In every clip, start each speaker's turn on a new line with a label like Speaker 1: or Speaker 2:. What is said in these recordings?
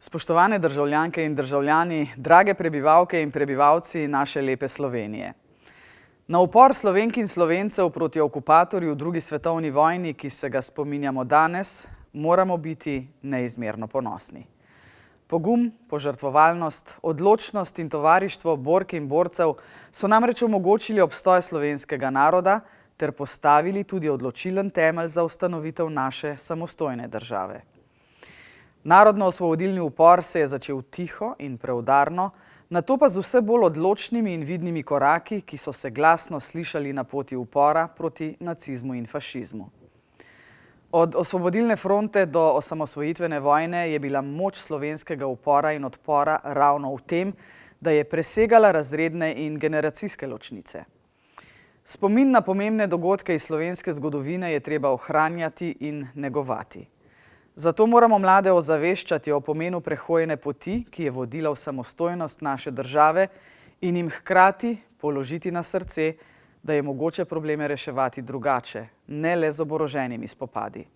Speaker 1: Spoštovane državljanke in državljani, drage prebivalke in prebivalci naše lepe Slovenije. Na upor Slovenk in Slovencev proti okupatorju v drugi svetovni vojni, ki se ga spominjamo danes, moramo biti neizmerno ponosni. Pogum, požrtvovalnost, odločnost in tovarištvo bork in borcev so namreč omogočili obstoj slovenskega naroda ter postavili tudi odločilen temelj za ustanovitev naše samostojne države. Narodno-osvobodilni upor se je začel tiho in preudarno, nato pa z vse bolj odločnimi in vidnimi koraki, ki so se glasno slišali na poti upora proti nacizmu in fašizmu. Od osvobodilne fronte do osamosvojitvene vojne je bila moč slovenskega upora in odpora ravno v tem, da je presegala razredne in generacijske ločnice. Spomin na pomembne dogodke iz slovenske zgodovine je treba ohranjati in negovati. Zato moramo mlade ozaveščati o pomenu prehojene poti, ki je vodila v samostojnost naše države, in jim hkrati položiti na srce, da je mogoče probleme reševati drugače, ne le z oboroženimi spopadi.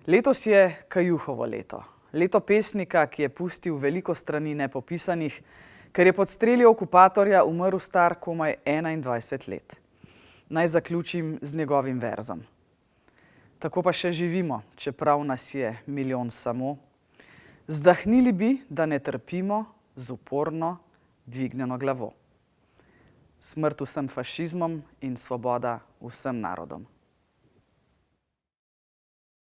Speaker 1: Letos je Kajuhovo leto. Leto pesnika, ki je pustil veliko strani nepopisanih, ker je pod streli okupatorja umrl star komaj 21 let. Naj zaključim z njegovim verzom. Tako pa še živimo, čeprav nas je milijon samo. Zdahnili bi, da ne trpimo, z uporno dvignjeno glavo. Smrt vsem fašizmom in svoboda vsem narodom.